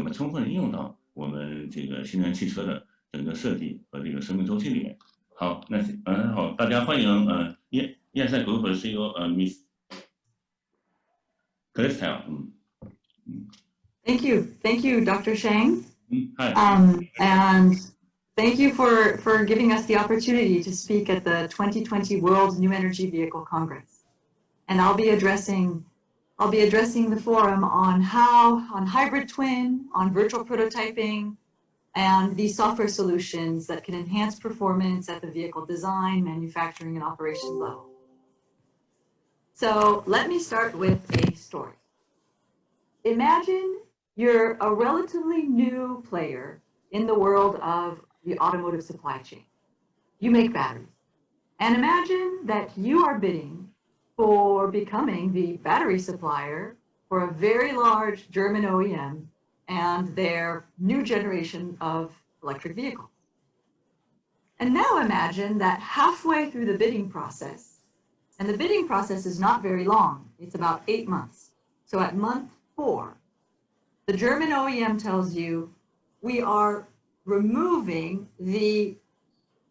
么充分应用到我们这个新能源汽车的整个设计和这个生命周期里面。好，那好，大家欢迎ESI Group CEO Miss Cristel。Thank you, Dr. Shang. Hi. And thank you for giving us the opportunity to speak at the 2020 World New Energy Vehicle Congress. And I'll be addressing the forum on hybrid twin, on virtual prototyping, and these software solutions that can enhance performance at the vehicle design, manufacturing, and operation level. So let me start with a story. Imagine you're a relatively new player in the world of the automotive supply chain. You make batteries. And imagine that you are bidding for becoming the battery supplier for a very large German OEM and their new generation of electric vehicles. And now imagine that halfway through the bidding process, and the bidding process is not very long, it's about 8 months. So at month 4, the German OEM tells you, we are removing the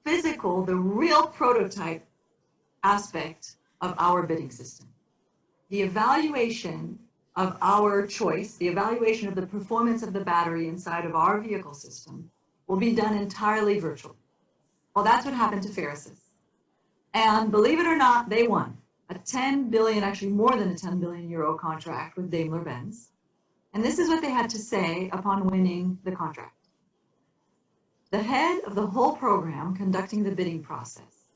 physical, the real prototype aspect of our bidding system. The evaluation of our choice, the evaluation of the performance of the battery inside of our vehicle system will be done entirely virtually. Well, that's what happened to Ferris's. And believe it or not, they won a 10 billion, actually more than a 10 billion euro contract with Daimler-Benz. And this is what they had to say upon winning the contract. The head of the whole program conducting the bidding process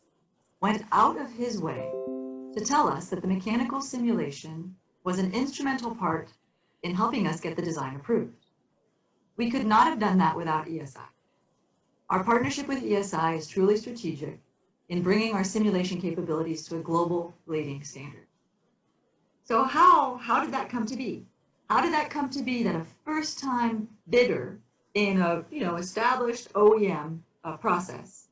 went out of his way to tell us that the mechanical simulation was an instrumental part in helping us get the design approved. We could not have done that without ESI. Our partnership with ESI is truly strategic in bringing our simulation capabilities to a global leading standard. So how did that come to be? How did that come to be that a first-time bidder in a established OEM process,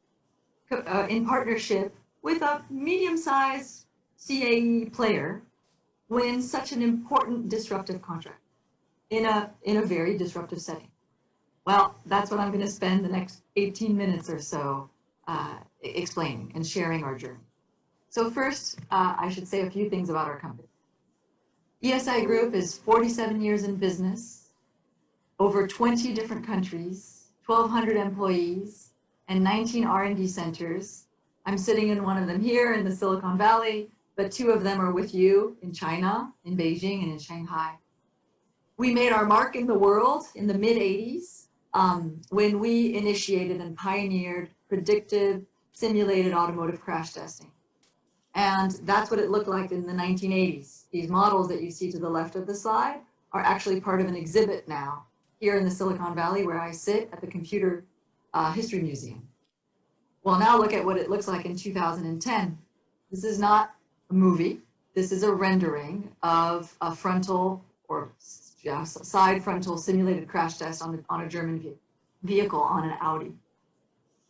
in partnership with a medium-sized CAE player, wins such an important disruptive contract in a very disruptive setting? Well, that's what I'm going to spend the next 18 minutes or so explaining and sharing our journey. So first, I should say a few things about our company. ESI Group is 47 years in business, over 20 different countries, 1,200 employees, and 19 R&D centers. I'm sitting in one of them here in the Silicon Valley, but 2 of them are with you in China, in Beijing, and in Shanghai. We made our mark in the world in the mid-'80s when we initiated and pioneered predictive simulated automotive crash testing. And that's what it looked like in the 1980s. These models that you see to the left of the slide are actually part of an exhibit now here in the Silicon Valley where I sit at the Computer History Museum. Well, now look at what it looks like in 2010. This is not a movie. This is a rendering of a frontal or side frontal simulated crash test on a German vehicle on an Audi.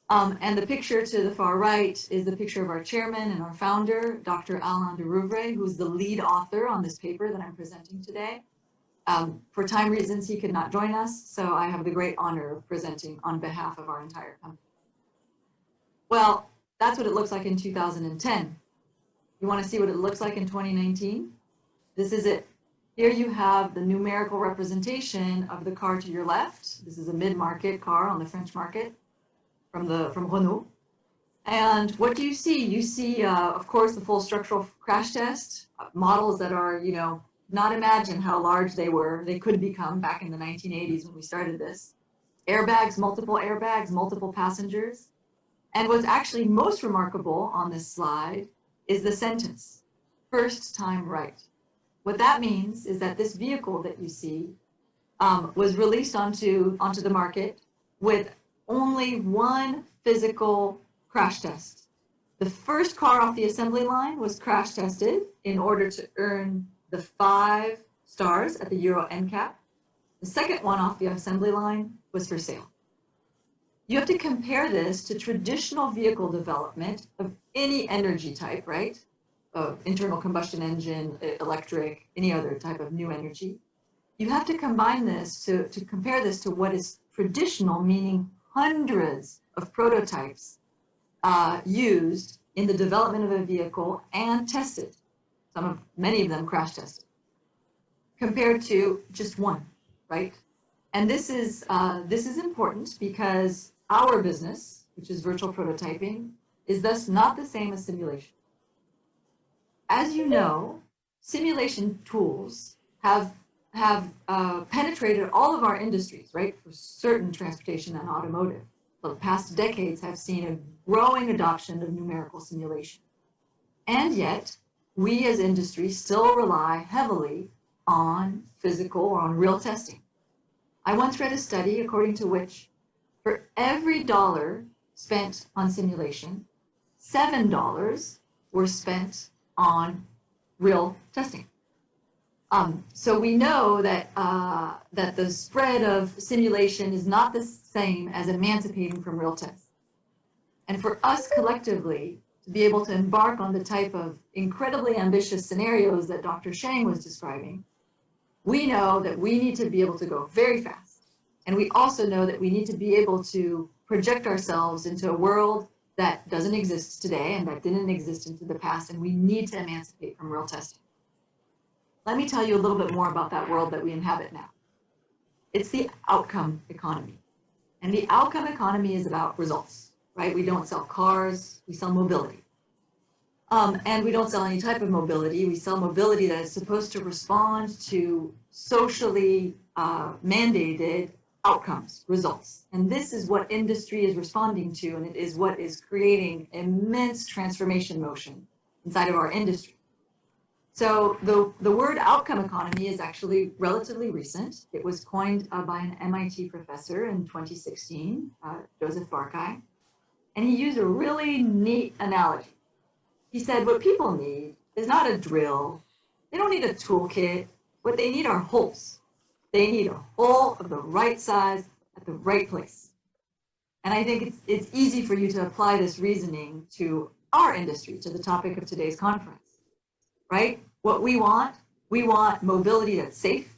And the picture to the far right is the picture of our chairman and our founder, Dr. Cristel de Rouvray, who's the lead author on this paper that I'm presenting today. For time reasons, he could not join us, so I have the great honor of presenting on behalf of our entire company. Well, that's what it looks like in 2010. You want to see what it looks like in 2019? This is it. Here you have the numerical representation of the car to your left. This is a mid-market car on the French market from Renault. And what do you see? You see, of course, the full structural crash test, models that are, not imagine how large they were. They could become back in the 1980s when we started this. Airbags, multiple passengers. And what's actually most remarkable on this slide is the sentence, first time right. What that means is that this vehicle that you see was released onto the market with only one physical crash test. The first car off the assembly line was crash tested in order to earn the 5 stars at the Euro NCAP. The second one off the assembly line was for sale. You have to compare this to traditional vehicle development of any energy type, right? Internal combustion engine, electric, any other type of new energy. you have to combine this to compare this to what is traditional, meaning hundreds of prototypes used in the development of a vehicle and tested. Many of them crash tested, compared to just one, right? And this is important because our business, which is virtual prototyping, is thus not the same as simulation. As you know, simulation tools have penetrated all of our industries, right? For certain transportation and automotive. The past decades have seen a growing adoption of numerical simulation. And yet, we as industry still rely heavily on physical or on real testing. I once read a study according to which for every $1 spent on simulation, $7 were spent on real testing. So we know that, that the spread of simulation is not the same as emancipating from real tests. And for us collectively to be able to embark on the type of incredibly ambitious scenarios that Dr. Shang was describing, we know that we need to be able to go very fast. And we also know that we need to be able to project ourselves into a world that doesn't exist today and that didn't exist into the past, and we need to emancipate from real testing. Let me tell you a little bit more about that world that we inhabit now. It's the outcome economy. And the outcome economy is about results, right? We don't sell cars, we sell mobility. And we don't sell any type of mobility. We sell mobility that is supposed to respond to socially mandated outcomes, results. And this is what industry is responding to, and it is what is creating immense transformation motion inside of our industry. So the word outcome economy is actually relatively recent. It was coined by an MIT professor in 2016, Joseph Barkai, and he used a really neat analogy. He said, what people need is not a drill. They don't need a toolkit. What they need are holes. They need a hole of the right size at the right place. And I think it's easy for you to apply this reasoning to our industry, to the topic of today's conference. Right? What we want mobility that's safe.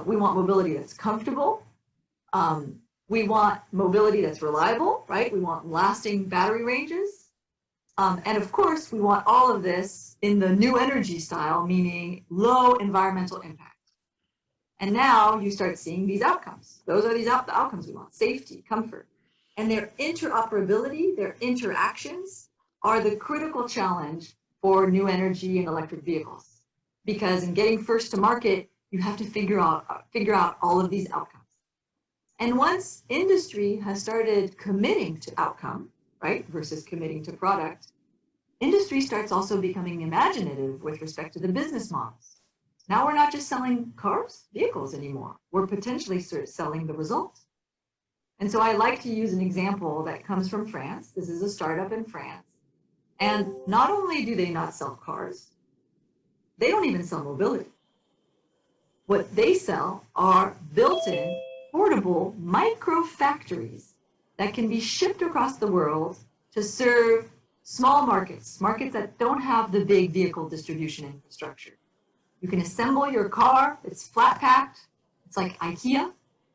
We want mobility that's comfortable. We want mobility that's reliable, right? We want lasting battery ranges. And of course, we want all of this in the new energy style, meaning low environmental impact. And now you start seeing these outcomes. Those are the outcomes we want: safety, comfort. And their interoperability, their interactions are the critical challenge for new energy and electric vehicles. Because in getting first to market, you have to figure out all of these outcomes. And once industry has started committing to outcome, right, versus committing to product, industry starts also becoming imaginative with respect to the business models. Now we're not just selling cars, vehicles anymore. We're potentially selling the results. And so I like to use an example that comes from France. This is a startup in France. And not only do they not sell cars, they don't even sell mobility. What they sell are built-in, portable micro factories that can be shipped across the world to serve small markets, markets that don't have the big vehicle distribution infrastructure. You can assemble your car, it's flat packed, it's like IKEA.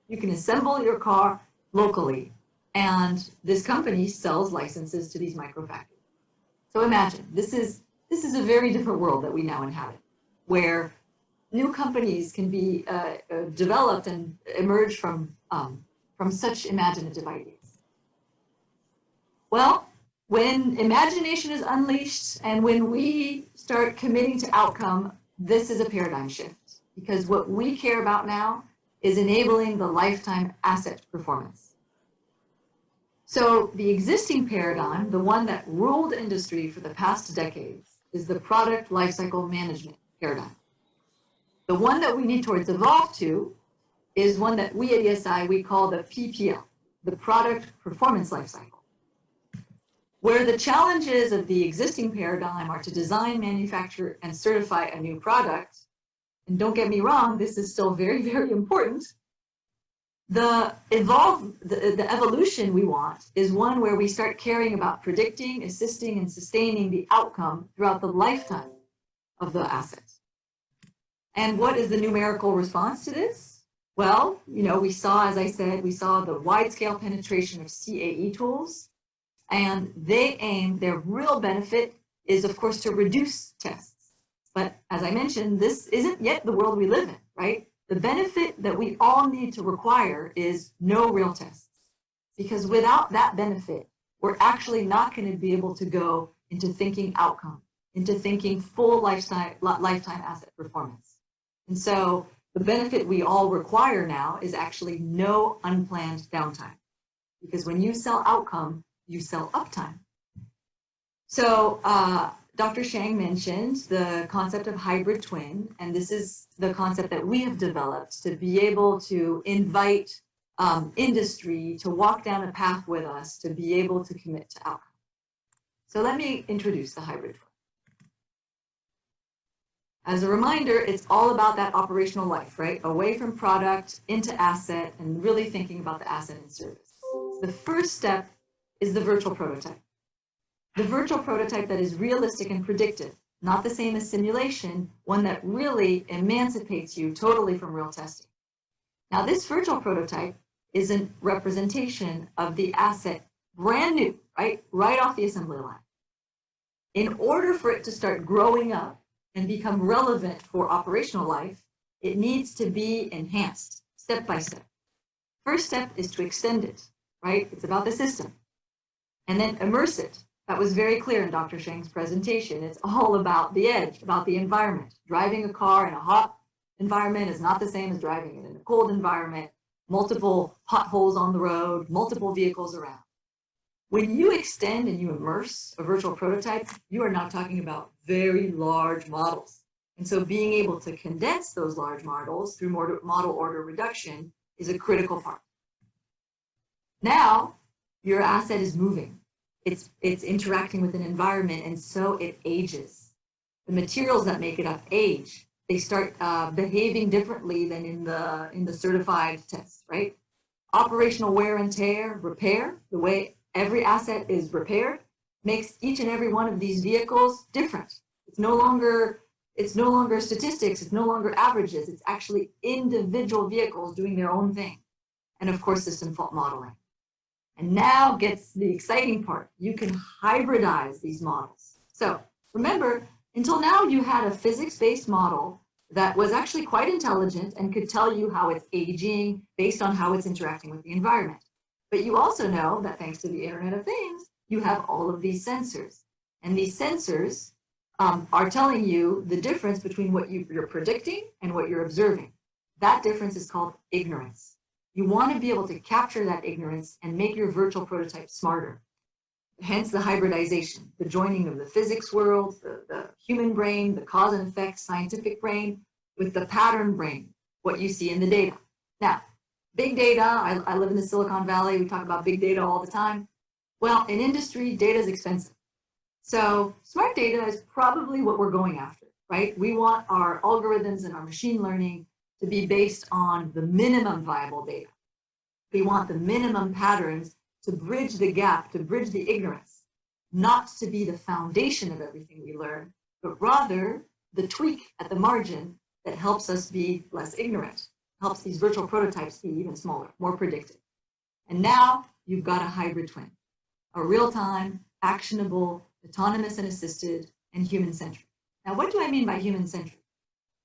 You can assemble your car locally, and this company sells licenses to these micro factories. So imagine, this is a very different world that we now inhabit, where new companies can be developed and emerge from such imaginative ideas. Well, when imagination is unleashed and when we start committing to outcome, this is a paradigm shift, because what we care about now is enabling the lifetime asset performance. So the existing paradigm, the one that ruled industry for the past decades, is the product lifecycle management paradigm. The one that we need towards evolve to is one that we at ESI, we call the PPL, the product performance lifecycle, where the challenges of the existing paradigm are to design, manufacture, and certify a new product. And don't get me wrong, this is still very, very important. The evolution we want is one where we start caring about predicting, assisting, and sustaining the outcome throughout the lifetime of the asset. And what is the numerical response to this? Well, we saw, as I said, we saw the wide-scale penetration of CAE tools, and their real benefit is, of course, to reduce tests. But as I mentioned, this isn't yet the world we live in, right? The benefit that we all need to require is no real tests, because without that benefit, we're actually not going to be able to go into thinking outcome, into thinking full lifetime asset performance. And so the benefit we all require now is actually no unplanned downtime, because when you sell outcome, you sell uptime. So Dr. Shang mentioned the concept of hybrid twin, and this is the concept that we have developed to be able to invite industry to walk down a path with us to be able to commit to outcome. So let me introduce the hybrid twin. As a reminder, it's all about that operational life, right? Away from product into asset and really thinking about the asset and service. The first step is the virtual prototype. The virtual prototype that is realistic and predictive, not the same as simulation, one that really emancipates you totally from real testing. Now, this virtual prototype is a representation of the asset brand new, right off the assembly line. In order for it to start growing up and become relevant for operational life, it needs to be enhanced step by step. First step is to extend it, right? It's about the system. And then immerse it. That was very clear in Dr. Shang's presentation. It's all about the edge, about the environment. Driving a car in a hot environment is not the same as driving it in a cold environment, multiple potholes on the road, multiple vehicles around. When you extend and you immerse a virtual prototype, you are now talking about very large models. And so being able to condense those large models through model order reduction is a critical part. Now, your asset is moving. It's interacting with an environment, and so it ages. The materials that make it up age. They start behaving differently than in the certified test, right? Operational wear and tear, repair, the way every asset is repaired, makes each and every one of these vehicles different. It's no longer statistics, it's no longer averages, it's actually individual vehicles doing their own thing. And of course, system fault modeling. And now gets the exciting part. You can hybridize these models. So remember, until now you had a physics-based model that was actually quite intelligent and could tell you how it's aging based on how it's interacting with the environment. But you also know that thanks to the Internet of Things, you have all of these sensors. And these sensors are telling you the difference between what you're predicting and what you're observing. That difference is called ignorance. You want to be able to capture that ignorance and make your virtual prototype smarter. Hence the hybridization, the joining of the physics world, the human brain, the cause and effect scientific brain with the pattern brain, what you see in the data. Now, big data, I live in the Silicon Valley, we talk about big data all the time. Well, in industry, data is expensive. So smart data is probably what we're going after, right? We want our algorithms and our machine learning to be based on the minimum viable data. We want the minimum patterns to bridge the gap, to bridge the ignorance, not to be the foundation of everything we learn, but rather the tweak at the margin that helps us be less ignorant, helps these virtual prototypes be even smaller, more predictive. And now you've got a hybrid twin, a real-time, actionable, autonomous and assisted, and human-centric. Now, what do I mean by human-centric?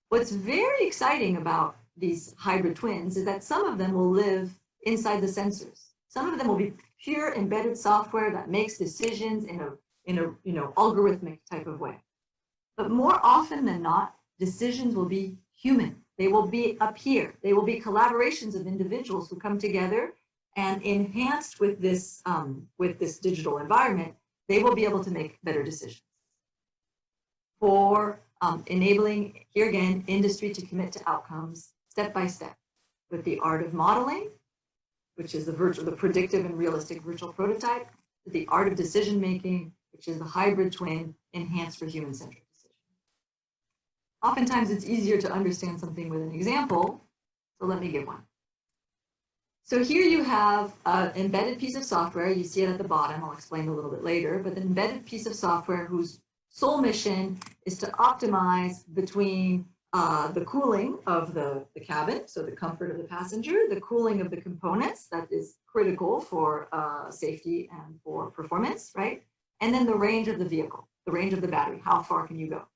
What's very exciting about these hybrid twins is that some of them will live inside the sensors. Some of them will be pure embedded software that makes decisions in a algorithmic type of way. But more often than not, decisions will be human. They will be up here. They will be collaborations of individuals who come together, and enhanced with this digital environment, they will be able to make better decisions. For enabling, here again, industry to commit to outcomes step by step with the art of modeling, which is the predictive and realistic virtual prototype, with the art of decision making, which is the hybrid twin enhanced for human-centric decision. Oftentimes it's easier to understand something with an example, so let me give one. So here you have an embedded piece of software. You see it at the bottom. I'll explain a little bit later, but an embedded piece of software whose sole mission is to optimize between the cooling of the cabin, so the comfort of the passenger, the cooling of the components, that is critical for safety and for performance, right? And then the range of the vehicle, the range of the battery, how far can you go?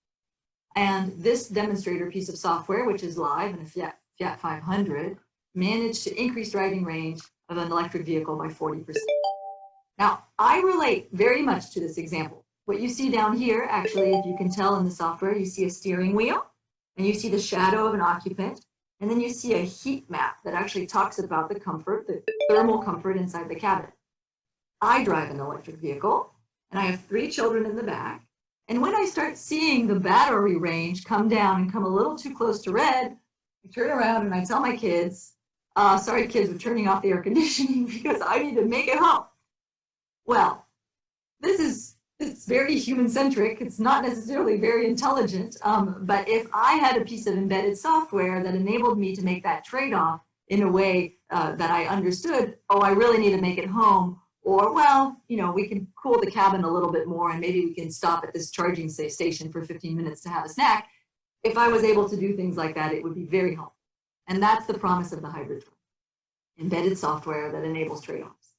And this demonstrator piece of software, which is live in a Fiat 500, managed to increase driving range of an electric vehicle by 40%. Now, I relate very much to this example. What you see down here, actually, if you can tell in the software, you see a steering wheel, and you see the shadow of an occupant, and then you see a heat map that actually talks about the comfort, the thermal comfort inside the cabin. I drive an electric vehicle, and I have 3 children in the back, and when I start seeing the battery range come down and come a little too close to red, I turn around and I tell my kids, sorry kids, we're turning off the air conditioning because I need to make it home. Well, it's very human-centric. It's not necessarily very intelligent, but if I had a piece of embedded software that enabled me to make that trade-off in a way that I understood, oh, I really need to make it home, or, well, you know, we can cool the cabin a little bit more and maybe we can stop at this charging station for 15 minutes to have a snack. If I was able to do things like that, it would be very helpful. And that's the promise of the hybrid twin, embedded software that enables trade-offs.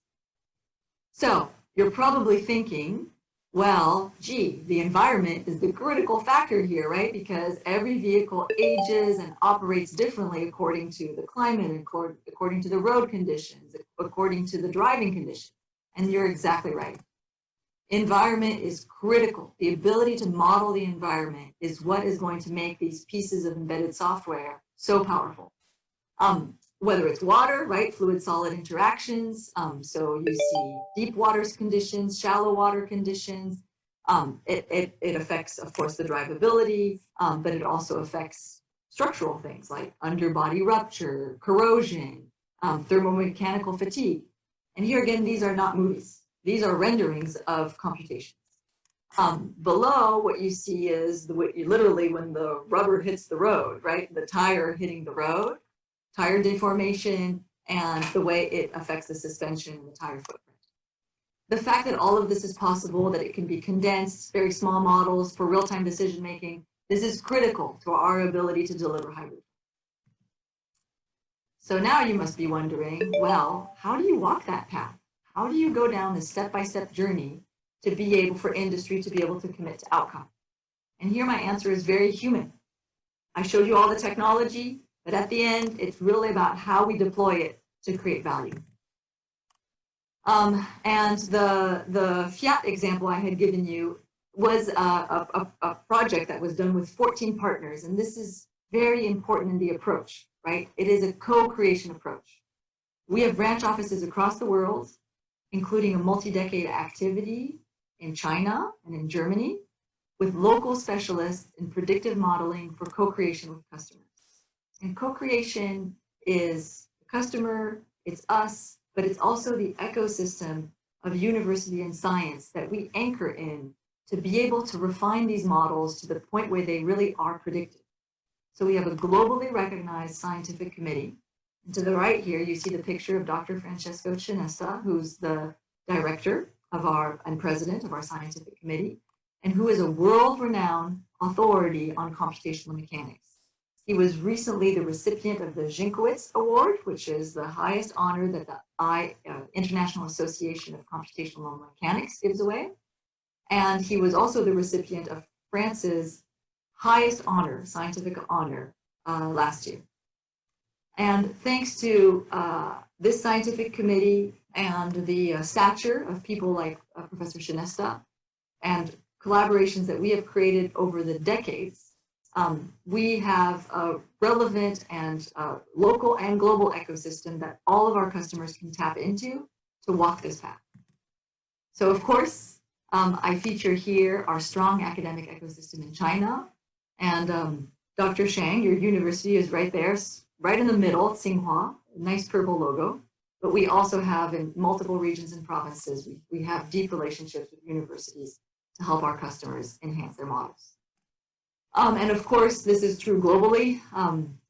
So you're probably thinking, well, gee, the environment is the critical factor here, right? Because every vehicle ages and operates differently according to the climate, according to the road conditions, according to the driving conditions. And you're exactly right. Environment is critical. The ability to model the environment is what is going to make these pieces of embedded software so powerful. Whether it's water, right, fluid-solid interactions, so you see deep water conditions, shallow water conditions. It affects, of course, the drivability, but it also affects structural things like underbody rupture, corrosion, thermomechanical fatigue. And here again, these are not movies. These are renderings of computations. Below, what you see is literally when the rubber hits the road, right, the tire hitting the road, tire deformation, and the way it affects the suspension and the tire footprint. The fact that all of this is possible, that it can be condensed, very small models for real-time decision-making, this is critical to our ability to deliver hybrid. So now you must be wondering, well, how do you walk that path? How do you go down this step-by-step journey to be able, for industry to be able to commit to outcome? And here my answer is very human. I showed you all the technology, but at the end, it's really about how we deploy it to create value. And the Fiat example I had given you was a project that was done with 14 partners. And this is very important in the approach, right? It is a co-creation approach. We have branch offices across the world, including a multi-decade activity in China and in Germany, with local specialists in predictive modeling for co-creation with customers. And co-creation is the customer, it's us, but it's also the ecosystem of university and science that we anchor in to be able to refine these models to the point where they really are predictive. So we have a globally recognized scientific committee. And to the right here, you see the picture of Dr. Francesco Cinesta, who's the director of and president of our scientific committee, and who is a world-renowned authority on computational mechanics. He was recently the recipient of the Zinkowitz Award, which is the highest honor that the International Association of Computational Mechanics gives away. And he was also the recipient of France's highest honor, scientific honor, last year. And thanks to this scientific committee and the stature of people like Professor Cinesta and collaborations that we have created over the decades, we have a relevant and local and global ecosystem that all of our customers can tap into to walk this path. So of course, I feature here our strong academic ecosystem in China, and Dr. Shang, your university is right there, right in the middle, Tsinghua, nice purple logo. But we also have in multiple regions and provinces, we have deep relationships with universities to help our customers enhance their models. And of course, this is true globally.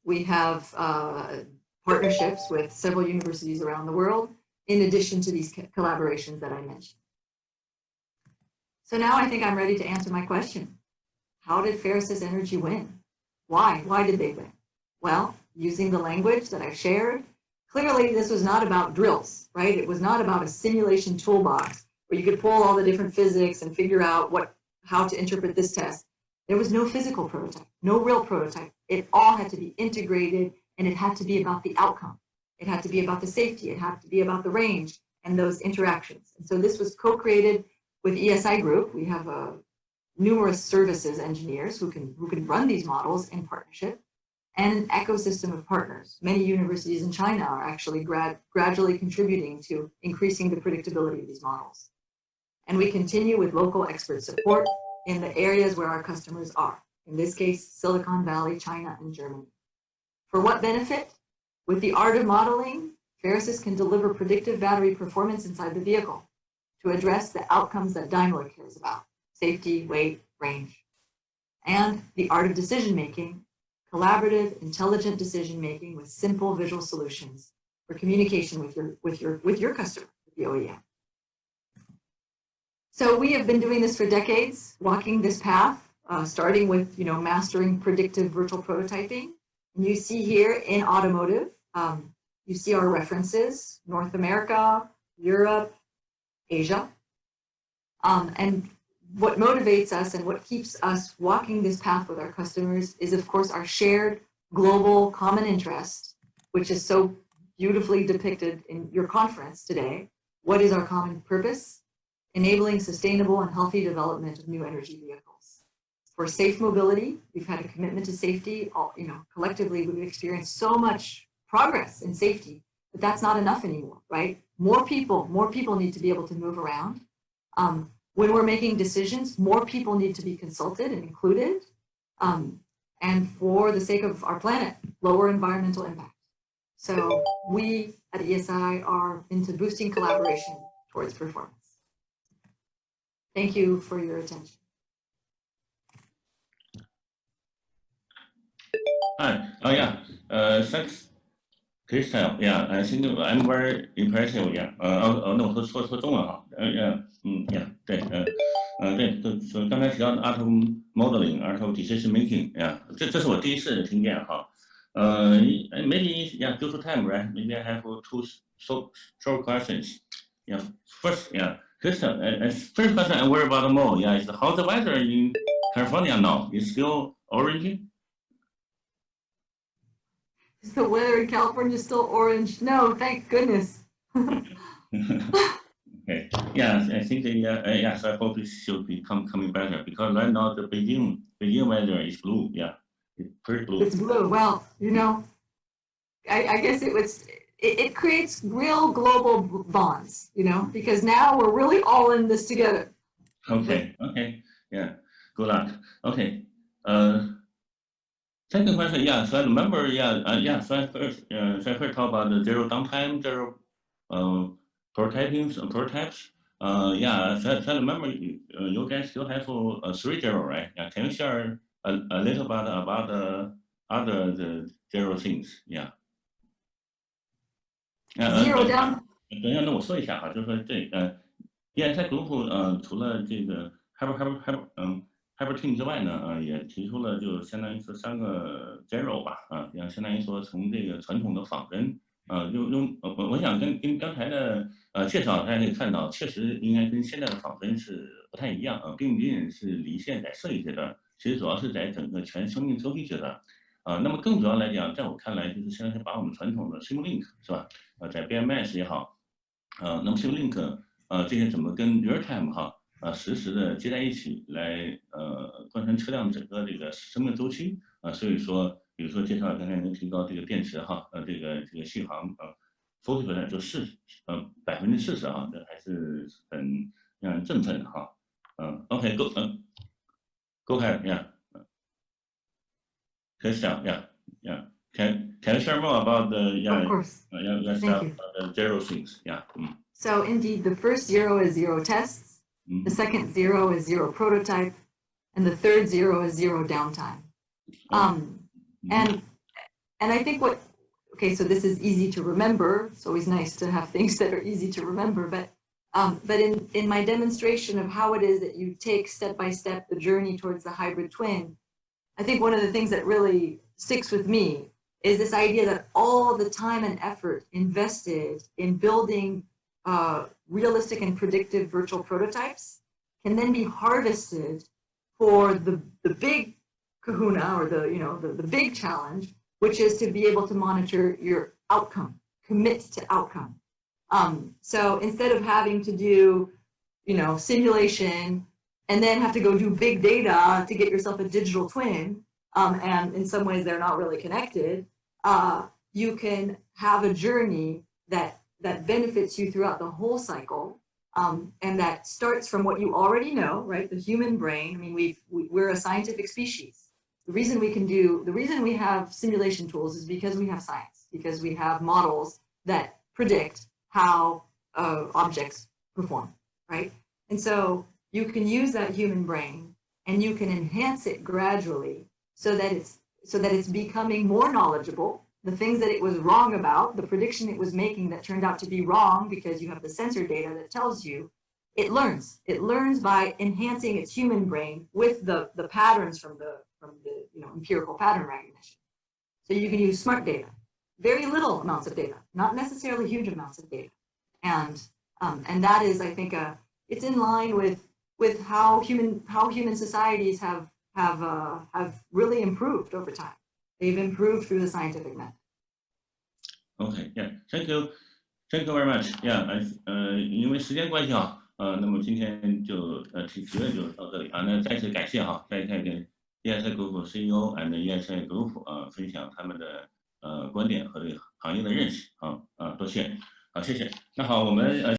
We have partnerships with several universities around the world, in addition to these collaborations that I mentioned. So now I think I'm ready to answer my question. How did Ferris's Energy win? Why? Why did they win? Well, using the language that I've shared, clearly this was not about drills, right? It was not about a simulation toolbox where you could pull all the different physics and figure out how to interpret this test. There was no physical prototype, no real prototype. It all had to be integrated, and it had to be about the outcome. It had to be about the safety. It had to be about the range and those interactions. And so this was co-created with ESI Group. We have numerous services engineers who can run these models in partnership, and an ecosystem of partners. Many universities in China are actually gradually contributing to increasing the predictability of these models. And we continue with local expert support in the areas where our customers are. In this case, Silicon Valley, China, and Germany. For what benefit? With the art of modeling, Ferrisys can deliver predictive battery performance inside the vehicle to address the outcomes that Daimler cares about: safety, weight, range. And the art of decision-making, collaborative, intelligent decision-making with simple visual solutions for communication with your customer, the OEM. So we have been doing this for decades, walking this path, starting with mastering predictive virtual prototyping. And you see here in automotive, you see our references: North America, Europe, Asia. And what motivates us and what keeps us walking this path with our customers is, of course, our shared global common interest, which is so beautifully depicted in your conference today. What is our common purpose? Enabling sustainable and healthy development of new energy vehicles. For safe mobility, we've had a commitment to safety. Collectively, we've experienced so much progress in safety, but that's not enough anymore, right? More people need to be able to move around. When we're making decisions, more people need to be consulted and included. And for the sake of our planet, lower environmental impact. So we at ESI are into boosting collaboration towards performance. Thank you for your attention. Hi. Oh yeah. Thanks, Cristel. Yeah, I think I'm very impressive. Yeah.那我说中文哈。对，对，刚才提到的 auto modeling、auto decision making，这是我第一次听见哈。Maybe due to time, right? Maybe I have two short questions. First, Cristel, first question I worry about more, is how the weather in California now? Is still orange? Is the weather in California still orange? No, thank goodness. Okay. Yeah, I think so I hope it should be coming better, because right now the Beijing weather is blue. Yeah, it's pretty blue. It's blue. Well, I guess it creates real global bonds, because now we're really all in this together. Okay. Yeah. Good luck. Okay. Second question. Yeah. So I remember. So I first talk about the zero downtime, zero prototypes. So I remember you guys still have 3.0, right? Yeah. Can you share a little bit about the other zero things? Yeah. Zero down. 等一下，那我说一下哈，就是说ESI Group 除了这个 Hyper Team 之外呢，也提出了就相当于是3个 zero 吧，也相当于说从这个传统的仿真，我想跟刚才的介绍大家可以看到，确实应该跟现在的仿真是不太一样，并不仅仅是离线在设计阶段，其实主要是在整个全生命周期阶段。那么更主要来讲，在我看来，就是现在是把我们传统的 Simulink 是吧？在 BMS 也好，那么 Simulink 这些怎么跟 Real Time 实时的接在一起来贯穿车辆整个这个生命周期所以说，比如说介绍刚才您提到这个电池这个续航40%就40%这还是很让人振奋的哈。OK go ahead Cristel, yeah. Can you share more about the Of course. The zero things? Yeah. So indeed, the first zero is zero tests. The second zero is zero prototype, and the third zero is zero downtime. And I think so this is easy to remember. It's always nice to have things that are easy to remember. But in my demonstration of how it is that you take step by step the journey towards the hybrid twin, I think one of the things that really sticks with me is this idea that all the time and effort invested in building realistic and predictive virtual prototypes can then be harvested for the big kahuna, or the big challenge, which is to be able to monitor your outcome, commit to outcome. So instead of having to do, simulation and then have to go do big data to get yourself a digital twin, and in some ways they're not really connected, you can have a journey that benefits you throughout the whole cycle, and that starts from what you already know, right? The human brain. I mean, we're a scientific species. The reason we have simulation tools is because we have science, because we have models that predict how objects perform, right? And so you can use that human brain and you can enhance it gradually so that it's becoming more knowledgeable. The things that it was wrong about, the prediction it was making that turned out to be wrong because you have the sensor data that tells you, it learns. It learns by enhancing its human brain with the patterns from the empirical pattern recognition. So you can use smart data, very little amounts of data, not necessarily huge amounts of data, and that is, I think, it's in line with how human societies have really improved over time. They've improved through the scientific method. Okay, yeah, thank you very much. Yeah, 因为时间关系啊，那么今天就提问就到这里啊。那再次感谢哈，再跟 ESI Group CEO and ESI Group 分享他们的观点和对行业的认识啊，多谢，好，谢谢。那好，我们